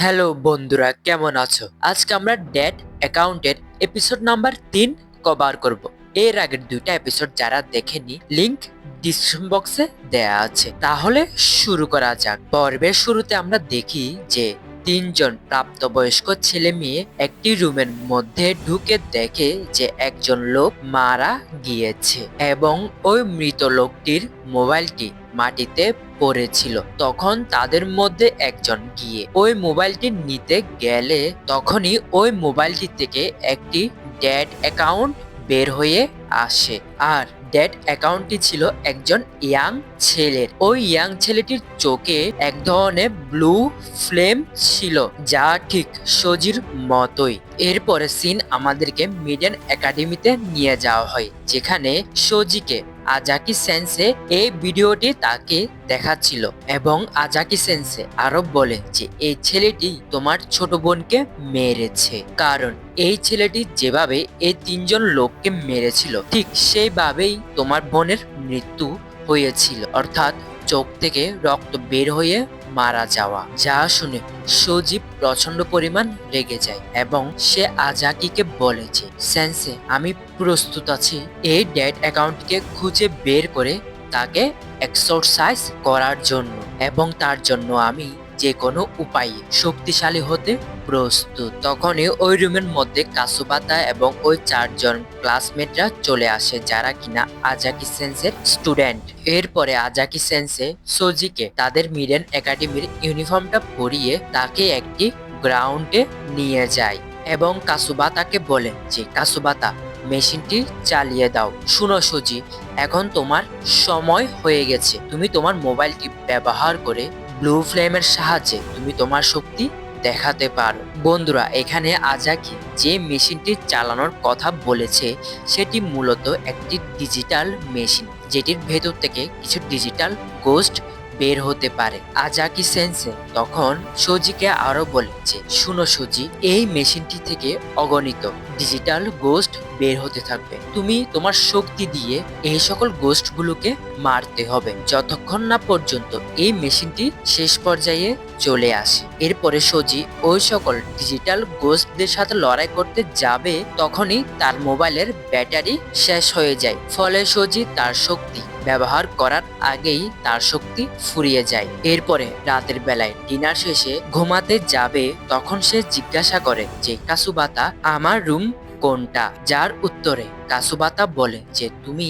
Hello বন্ধুরা, কেমন আছো? আজকে আমরা ডেট অ্যাকাউন্টের এপিসোড নাম্বার 3 কভার করব। এর আগের দুইটা এপিসোড যারা দেখেনি, লিংক ডিসক্রিপশন বক্সে দেয়া আছে। তাহলে শুরু করা যাক। পর্বের শুরুতে আমরা দেখি যে তিনজন প্রাপ্তবয়স্ক ছেলে মেয়ে একটি রুমের মধ্যে ঢুকে দেখে যে একজন লোক মারা গিয়েছে এবং ওই মৃত লোকটির মোবাইলটি মাটিতে পড়েছিল। তখন তাদের মধ্যে একজন গিয়ে ওই মোবাইলটি নিতে গেলে তখনই ওই মোবাইলটি থেকে একটি ডেট অ্যাকাউন্ট বের হয়ে আসে। আর ডেট অ্যাকাউন্টটি ছিল একজন ইয়াং ছেলের। ওই ইয়াং ছেলেটির চোখে এক ধরনের ব্লু ফ্লেম ছিল, যা ঠিক সজির মতোই। এরপরে সিন আমাদেরকে মিডেন একাডেমিতে নিয়ে যাওয়া হয়, যেখানে সজিকে আজাকি সেন্সে এই ভিডিওটি তাকে দেখাচ্ছিল এবং আজাকি সেন্সে আরো বলে যে এই ছেলেটি তোমার ছোট বোনকে মেরেছে, কারণ এই ছেলেটি যেভাবে এই তিনজন লোককে মেরেছিল ঠিক সেইভাবেই তোমার বোনের মৃত্যু হয়েছিল, অর্থাৎ চোখ থেকে রক্ত বের হয়ে মারা যাওয়া। যা শুনে সজীব প্রচন্ড পরিমাণ রেগে যায় এবং সে আজাকিকে বলে যে সেন্সে, আমি প্রস্তুত আছি এই ডেট অ্যাকাউন্টকে খুঁজে বের করে তাকে এক্সরসাইজ করার জন্য, এবং তার জন্য আমি যে কোনো উপায়ে শক্তিশালী হতে প্রস্তুত। তখনই ওই রুমের মধ্যে কাসুবাতা এবং ওই চারজন ক্লাসমেটরা চলে আসে, যারা কিনা আজাকি সেন্সের স্টুডেন্ট। এরপরে আজাকি সেন্সে সোজিকে তাদের মিডেন একাডেমির ইউনিফর্মটা পরিয়ে তাকে একটি গ্রাউন্ডে নিয়ে যায় এবং কাসুবাতাকে বলে যে কাসুবাতা, মেশিনটি চালিয়ে দাও। শুনো সোজি, এখন তোমার সময় হয়ে গেছে। তুমি তোমার মোবাইলটি ব্যবহার করে ব্লু ফ্লেমের সাহায্যে তুমি তোমার শক্তি দেখাতে পারো। বন্ধুরা, এখানে আজাকি যে মেশিনটি চালানোর কথা বলেছে সেটি মূলত একটি ডিজিটাল মেশিন, যেটির ভেতর থেকে কিছু ডিজিটাল গোস্ট বের হতে পারে। আজাকি সেন্সে তখন সজিকে আরো বলে যে শুনো সজি, এই মেশিনটি থেকে অগণিত ডিজিটাল গোস্ট বের হতে থাকবে। তুমি তোমার শক্তি দিয়ে এই সকল গোস্ট গুলোকে মারতে হবে যতক্ষণ না পর্যন্ত এই মেশিনটি শেষ পর্যায়ে চলে আসে। এরপরে সজি ওই সকল ডিজিটাল গোস্টদের সাথে লড়াই করতে যাবে, তখনই তার মোবাইলের ব্যাটারি শেষ হয়ে যায়। ফলে সজি তার শক্তি ব্যবহার করার আগেই তার শক্তি ফুরিয়ে যায়। এরপরে রাতের বেলায় ডিনার শেষে ঘুমাতে যাবে, তখন সে জিজ্ঞাসা করে যে কাসুবাতা, আমার রুম কোনটা? যার উত্তরে কাসুবাতা বলে যে তুমি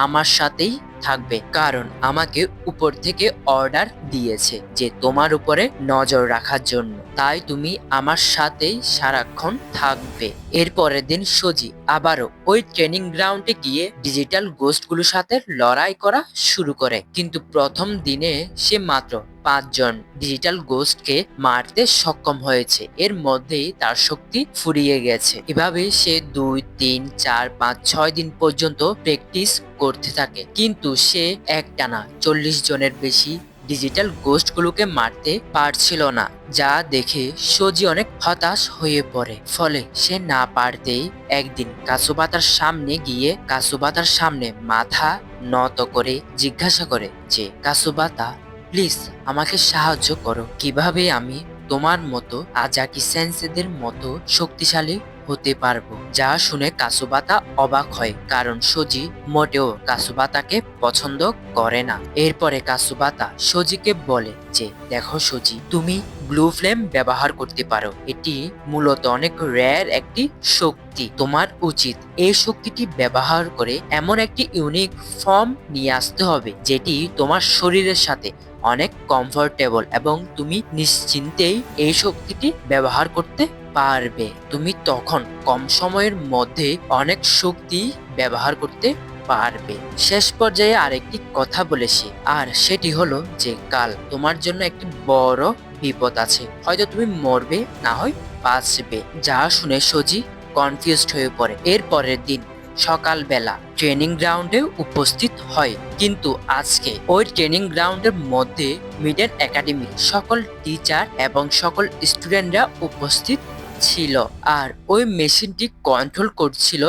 আমার সাথেই থাকবে, কারণ আমাকে উপর থেকে অর্ডার দিয়েছে যে তোমার উপরে নজর রাখার জন্য, তাই তুমি আমার সাথেই সারাক্ষণ থাকবে। এর পরের দিন সজি আবারও ওই ট্রেনিং গ্রাউন্ডে গিয়ে ডিজিটাল গোস্টগুলোর সাথে লড়াই করা শুরু করে, কিন্তু প্রথম দিনে সে মাত্র 5জন ডিজিটাল গোস্টকে মারতে সক্ষম হয়েছে। এর মধ্যেই তার শক্তি ফুরিয়ে গেছে। এভাবে সে 2, 3, 4, 5, 6 দিন পর্যন্ত প্র্যাকটিস করতে থাকে, কিন্তু সে একটানা 40 জনের বেশি ডিজিটাল গোস্টগুলোকে মারতে পারছিল না, যা দেখে সজি অনেক হতাশ হয়ে পড়ে। ফলে সে না পারতেই একদিন কাসুবাতার সামনে গিয়ে কাসুবাতার সামনে মাথা নত করে জিজ্ঞাসা করে যে কাসুবাতা, প্লিজ আমাকে সাহায্য করো, কিভাবে আমি তোমার মতো আজাকি সেন্সেদের মতো শক্তিশালী হতে পারবো। যা শুনে কাসুবাতা অবাক হয়, কারণ সজি মোটেও কাসুবাতাকে পছন্দ করে না। এরপরে কাসুবাতা সজিকে বলে যে দেখো সজি, তুমি ব্লু ফ্লেম ব্যবহার করতে পারো। এটি মূলত অনেক রেয়ার একটি শক্তি। তোমার উচিত এই শক্তিটি ব্যবহার করে এমন একটি ইউনিক ফর্ম নিয়ে আসতে হবে যেটি তোমার শরীরের সাথে অনেক কমফোর্টেবল এবং তুমি নিশ্চিন্তেই এই শক্তিটি ব্যবহার করতে পারবে। তুমি তখন কম সময়ের মধ্যে অনেক শক্তি ব্যবহার করতে পারবে। শেষ পর্যায়ে আরেকটি কথা বলেছি, আর সেটি হলো যে কাল তোমার জন্য একটি বড় বিপদ আছে। হয়তো তুমি মরবে, না হয় বাঁচবে। যা শুনে সজি কনফিউজড হয়ে পড়ে। এর পরের দিন সকালবেলা ট্রেনিং গ্রাউন্ডে উপস্থিত হয়, কিন্তু আজকে ওই ট্রেনিং গ্রাউন্ডের মধ্যে মিডেন একাডেমির সকল টিচার এবং সকল স্টুডেন্টরা উপস্থিত ছিল, আর ওই মেশিনটি কন্ট্রোল করছিল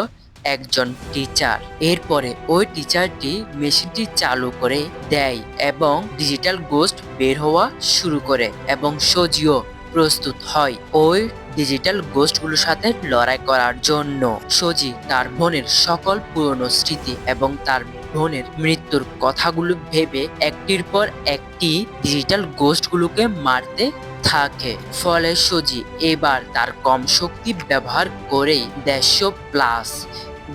একজন টিচার। এরপরে ওই টিচারটি মেশিনটি চালু করে দেয় এবং ডিজিটাল গোস্ট বের হওয়া শুরু করে, এবং সজিও প্রস্তুত হয় ওই ডিজিটাল গোস্টগুলোর সাথে লড়াই করার জন্য। সোজি তার বোনের সকল পুরনো স্মৃতি এবং তার বোনের মৃত্যুর কথাগুলো ভেবে একটির পর একটি ডিজিটাল গোস্টগুলোকে মারতে থাকে। ফলে সোজি এবার তার কম শক্তি ব্যবহার করেই 150+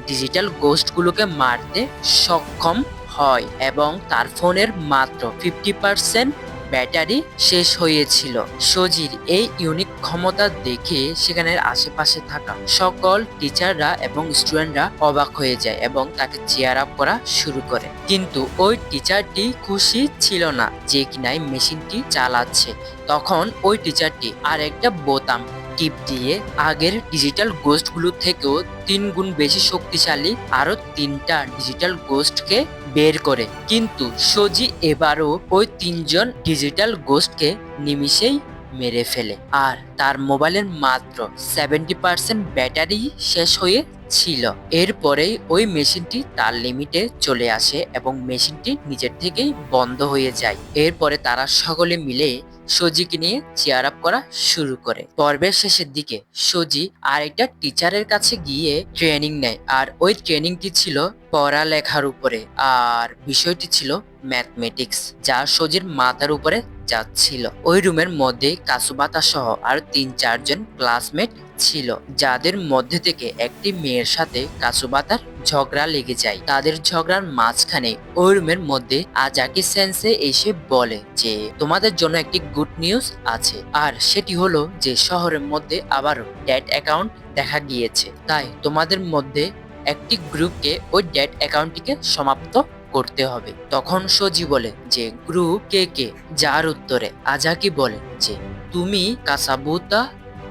ডিজিটাল গোস্টগুলোকে মারতে সক্ষম হয় এবং তার ফোনের মাত্র 50% ব্যাটারি শেষ হয়েছিল। সোজির এই ইউনিক ক্ষমতা দেখে সেখানের আশেপাশে থাকা সকল টিচাররা এবং স্টুডেন্টরা অবাক হয়ে যায় এবং তাকে চেয়ার আপ করা শুরু করে। কিন্তু ওই টিচারটি খুশি ছিল না যে কিনা এই মেশিনটি চালাচ্ছে। তখন ওই টিচারটি আরেকটা বোতাম টিপ দিয়ে আগের ডিজিটাল গোস্টগুলো থেকেও 3 গুণ বেশি শক্তিশালী আরো 3টা ডিজিটাল গোস্টকে বের করে। কিন্তু সোজি এবারও ওই 3জন ডিজিটাল গোস্টকে নিমিষেই মেরে ফেলে। আর তার মোবাইলের মাত্র 70% ব্যাটারি শেষ হয়ে ছিল। এরপরেই ওই মেশিনটি তার লিমিটে চলে আসে এবং মেশিনটি নিজের থেকেই বন্ধ হয়ে যায়। এরপরে তারা সকলে মিলে সোজিকে নিয়ে চেয়ার আপ করা শুরু করে। পর্বের শেষের দিকে সোজি আরেকটা টিচারের কাছে গিয়ে ট্রেনিং নেয়, আর ওই ট্রেনিংটি ছিল পড়ালেখার উপরে, আর বিষয়টি ছিল ম্যাথমেটিক্স, যা সোজির মাথার উপরে যাচ্ছিল। ওই রুমের মধ্যে কাসুবাতা সহ আর 3-4 জন ক্লাসমেট ছিল, যাদের মধ্যে থেকে একটি মেয়ের সাথে কাসুবাতার ঝগড়া লেগে যায়। তাদের ঝগড়ার মাঝখানে ওই রুমের মধ্যে আজাকি সেন্সে এসে বলে যে তোমাদের জন্য একটি গুড নিউজ আছে, আর সেটি হলো যে শহরের মধ্যে আবারও ডেট অ্যাকাউন্ট দেখা গিয়েছে। তাই তোমাদের মধ্যে একটি গ্রুপকে ওই ডেট অ্যাকাউন্টটিকে সমাপ্ত করতে হবে। তখন সোজি বলে যে গ্রুপ কে কে, যার উত্তরে আজাকি বলে যে তুমি, কাসাবুতা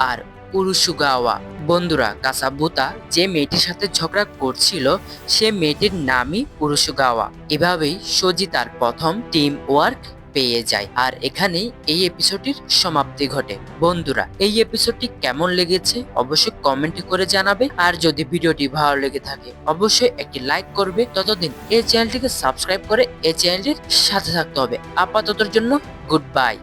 আর উরুসুগাওয়া। বন্ধুরা, কাসাবুতা যে মেয়েটির সাথে ঝগড়া করছিল সে মেয়েটির নামই উরুসুগাওয়া। এভাবেই সোজি তার প্রথম টিম ওয়ার্ক পেয়ে যায়, আর এখানেই এই এপিসোডটির সমাপ্তি ঘটে। বন্ধুরা, এই এপিসোডটি কেমন লেগেছে অবশ্যই কমেন্ট করে জানাবে, আর যদি ভিডিওটি ভালো লেগে থাকে অবশ্যই একটি লাইক করবে। ততদিন এই চ্যানেলটিকে সাবস্ক্রাইব করে এই চ্যানেলটির সাথে থাকতে হবে। আপাততর জন্য গুড বাই।